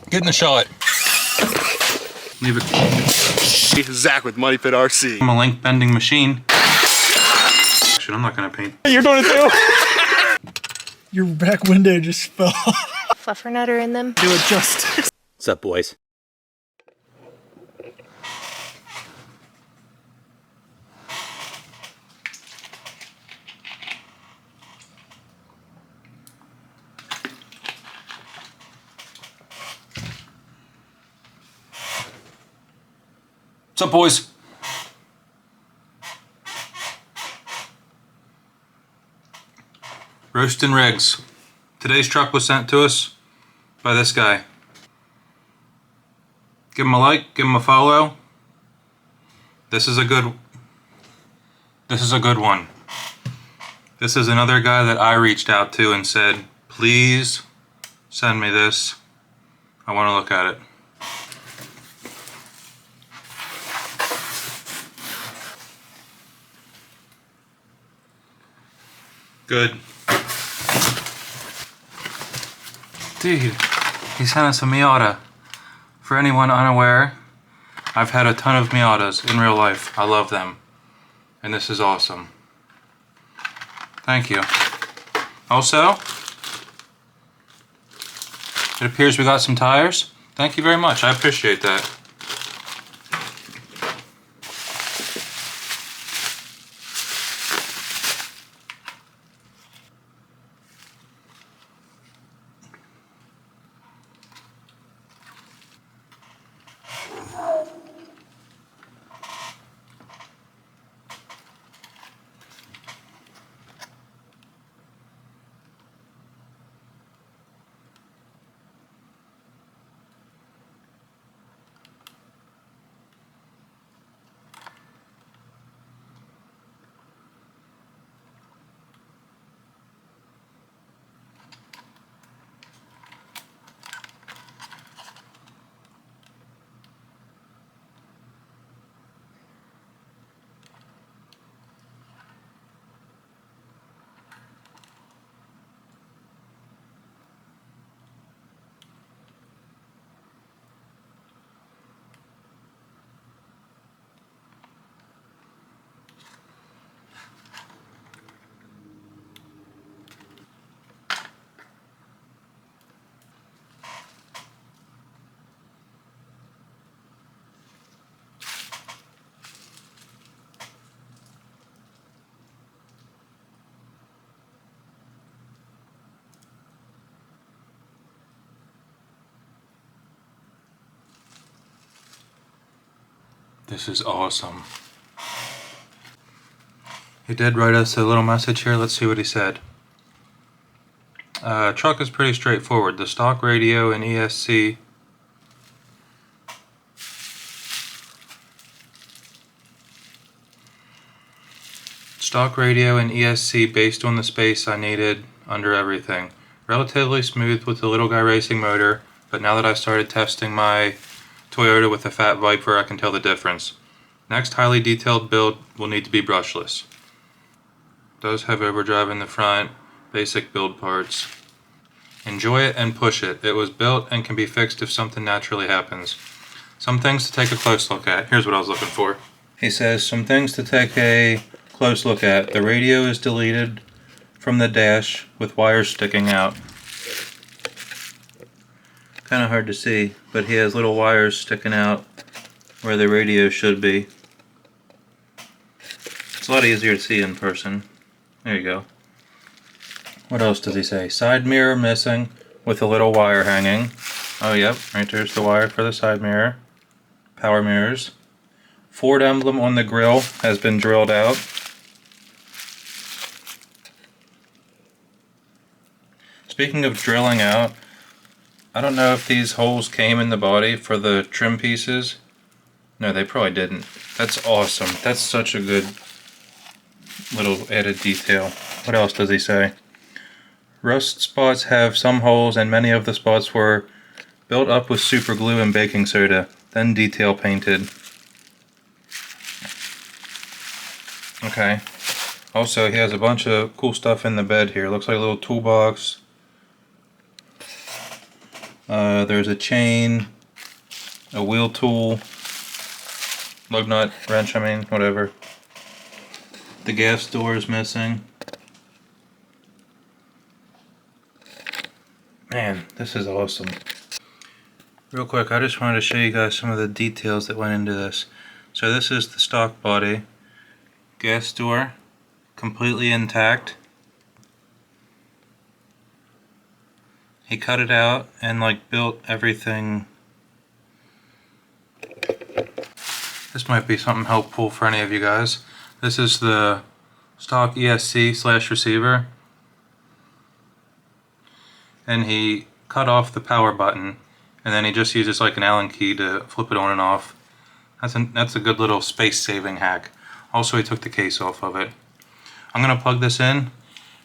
Get in the shot. Leave it. Zach with Money Pit RC. I'm a link bending machine. Actually, I'm not gonna paint. You're doing it too? Your back window just fell. Fluffernutter in them. Do it justice. What's up, boys? What's up, boys? Roastin rigs. Today's truck was sent to us by this guy. Give him a like, give him a follow. This is a good one. This is another guy that I reached out to and said, please send me this. I want to look at it. Good. Dude, he sent us a Miata. For anyone unaware, I've had a ton of Miatas in real life. I love them. And this is awesome. Thank you. Also, it appears we got some tires. Thank you very much. I appreciate that. This is awesome. He did write us a little message here. Let's see what he said. Truck is pretty straightforward. The stock radio and ESC based on the space I needed under everything. Relatively smooth with the little guy racing motor, but now that I've started testing my Toyota with the Fat Viper, I can tell the difference. Next highly detailed build will need to be brushless. Does have overdrive in the front, basic build parts. Enjoy it and push it. It was built and can be fixed if something naturally happens. Some things to take a close look at. Here's what I was looking for. He says some things to take a close look at. The radio is deleted from the dash with wires sticking out. Kind of hard to see, but he has little wires sticking out where the radio should be. It's a lot easier to see in person. There you go. What else does he say? Side mirror missing with a little wire hanging. Oh yep, right there's the wire for the side mirror. Power mirrors. Ford emblem on the grill has been drilled out. Speaking of drilling out, I don't know if these holes came in the body for the trim pieces. No, they probably didn't. That's awesome. That's such a good little added detail. What else does he say? Rust spots have some holes, and many of the spots were built up with super glue and baking soda, then detail painted. Okay. Also, he has a bunch of cool stuff in the bed here. Looks like a little toolbox. There's a chain, a wheel tool, lug nut, wrench, whatever. The gas door is missing. Man, this is awesome. Real quick, I just wanted to show you guys some of the details that went into this. So this is the stock body. Gas door, completely intact. He cut it out and like built everything. This might be something helpful for any of you guys. This is the stock ESC/receiver. And he cut off the power button, and then he just uses like an Allen key to flip it on and off. That's a good little space saving hack. Also, he took the case off of it. I'm gonna plug this in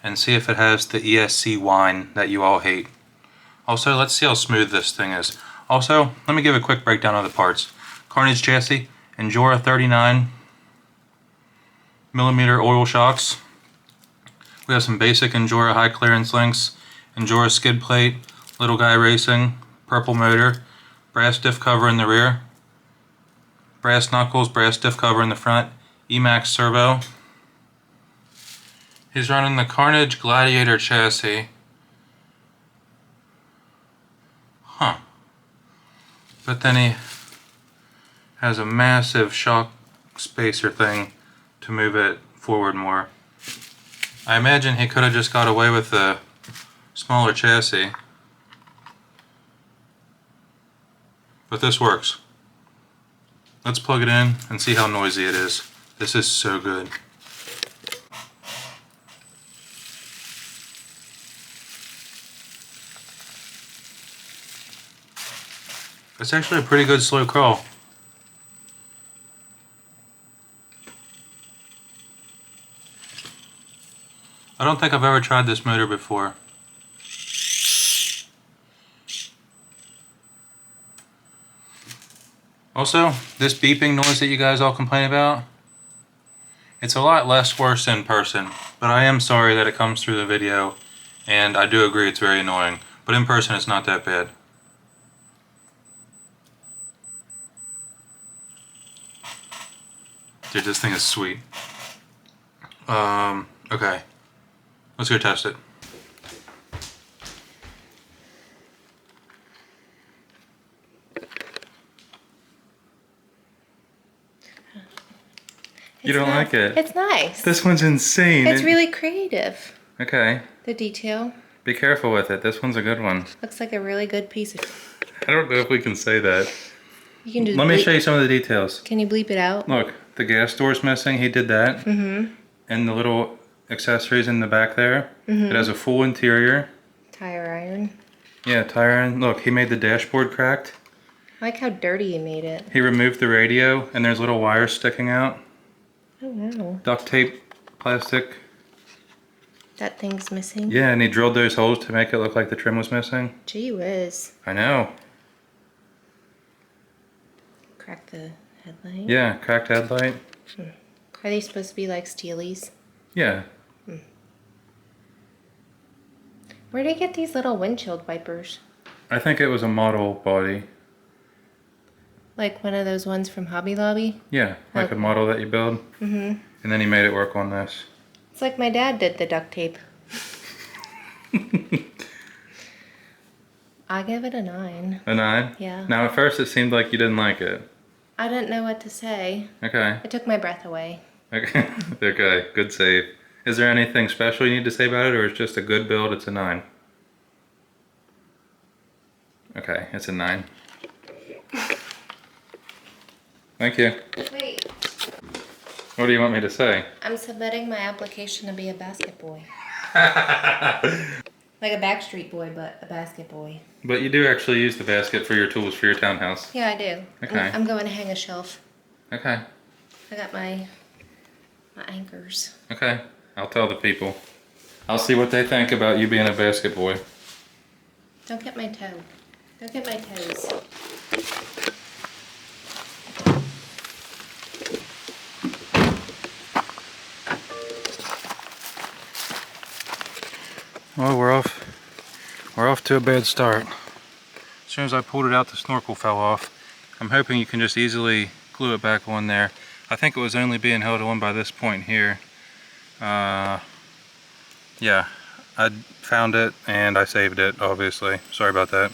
and see if it has the ESC whine that you all hate. Also, let's see how smooth this thing is. Also, let me give a quick breakdown of the parts. Carnage chassis, Endura 39mm oil shocks. We have some basic Endura high clearance links, Endura skid plate, Little Guy Racing, purple motor, brass diff cover in the rear, brass knuckles, brass diff cover in the front, Emax servo. He's running the Carnage Gladiator chassis. But then he has a massive shock spacer thing to move it forward more. I imagine he could have just got away with the smaller chassis. But this works. Let's plug it in and see how noisy it is. This is so good. It's actually a pretty good slow crawl. I don't think I've ever tried this motor before. Also, this beeping noise that you guys all complain about, it's a lot less worse in person, but I am sorry that it comes through the video, and I do agree it's very annoying, but in person it's not that bad. Dude, this thing is sweet. Okay. Let's go test it. You don't like it? It's nice. This one's insane. It's really creative. Okay. The detail. Be careful with it. This one's a good one. Looks like a really good piece of... I don't know if we can say that. You can just Let me show you some of the details. Can you bleep it out? Look, the gas door's missing. He did that. Mm-hmm. And the little accessories in the back there. It has a full interior. Tire iron. Yeah, tire iron. Look, he made the dashboard cracked. I like how dirty you made it. He removed the radio, and there's little wires sticking out. Oh, wow. Duct tape, plastic. That thing's missing? Yeah, and he drilled those holes to make it look like the trim was missing. Gee whiz. I know. Crack the headlight? Yeah, cracked headlight. Are they supposed to be like steelies? Yeah. Where did they get these little windshield wipers? I think it was a model body. Like one of those ones from Hobby Lobby? Yeah, like Okay. a model that you build. Mm-hmm. And then he made it work on this. It's like my dad did the duct tape. I give it a 9. A 9? Yeah. Now at first it seemed like you didn't like it. I didn't know what to say. Okay. It took my breath away. Okay. Okay, good save. Is there anything special you need to say about it, or it's just a good build, it's a 9? Okay, it's a 9. Thank you. Wait, What do you want me to say? I'm submitting my application to be a basket boy. Like a Backstreet Boy, but a basket boy. But you do actually use the basket for your tools for your townhouse. Yeah, I do. Okay. I'm going to hang a shelf. Okay. I got my anchors. Okay. I'll tell the people. I'll see what they think about you being a basket boy. Don't get my toe. Don't get my toes. Well, we're off to a bad start. As soon as I pulled it out, the snorkel fell off. I'm hoping you can just easily glue it back on there. I think it was only being held on by this point here. Yeah, I found it and I saved it, obviously. Sorry about that.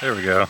There we go.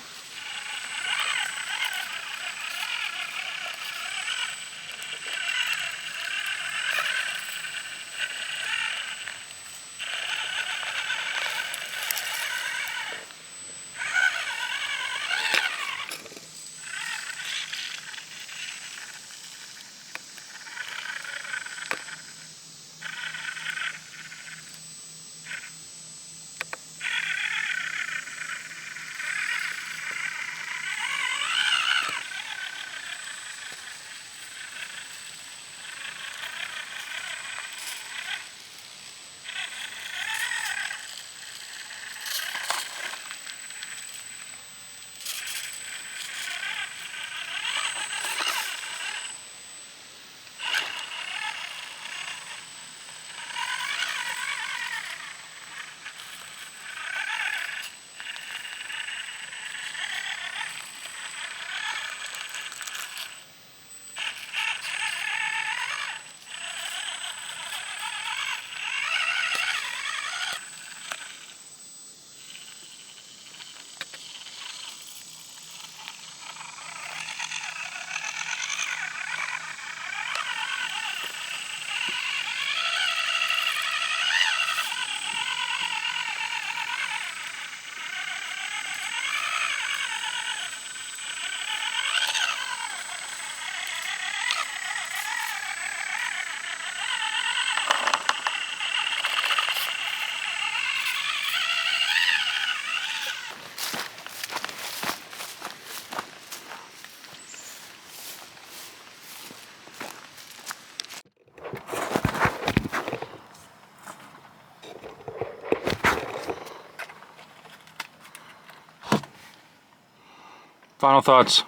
Final thoughts.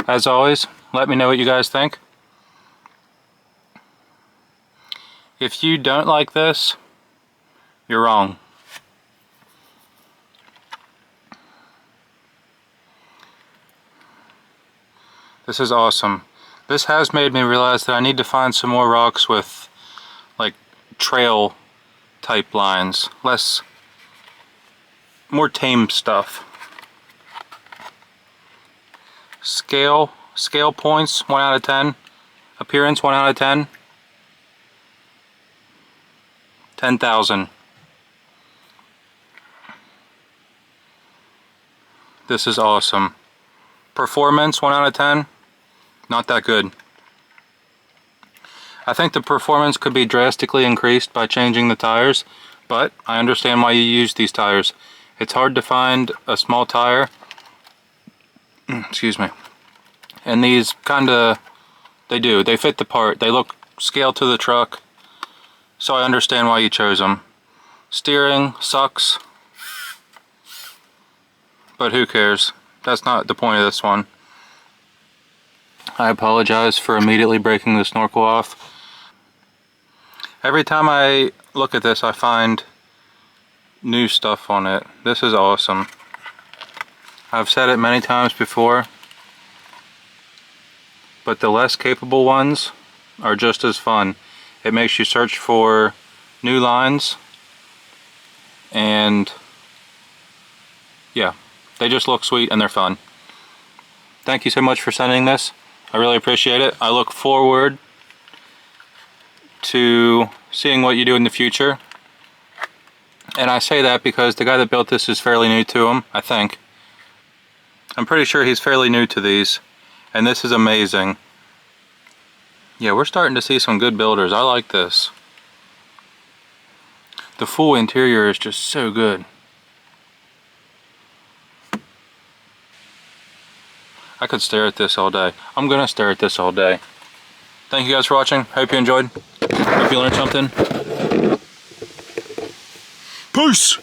As always, let me know what you guys think. If you don't like this, you're wrong. This is awesome. This has made me realize that I need to find some more rocks with like trail type lines, more tame stuff. Scale points 1 out of 10. Appearance 1 out of 10. 10,000. This is awesome. Performance 1 out of 10. Not that good. I think the performance could be drastically increased by changing the tires, but I understand why you use these tires. It's hard to find a small tire, excuse me, and these kinda, they fit the part. They look scaled to the truck, so I understand why you chose them. Steering sucks, but who cares? That's not the point of this one. I apologize for immediately breaking the snorkel off. Every time I look at this, I find new stuff on it. This is awesome. I've said it many times before, but the less capable ones are just as fun. It makes you search for new lines, and yeah, they just look sweet and they're fun. Thank you so much for sending this. I really appreciate it. I look forward to seeing what you do in the future. And I say that because the guy that built this is fairly new to them, I think. I'm pretty sure he's fairly new to these. And this is amazing. Yeah, we're starting to see some good builders. I like this. The full interior is just so good. I could stare at this all day. I'm gonna stare at this all day. Thank you guys for watching. Hope you enjoyed. Hope you learned something. Peace!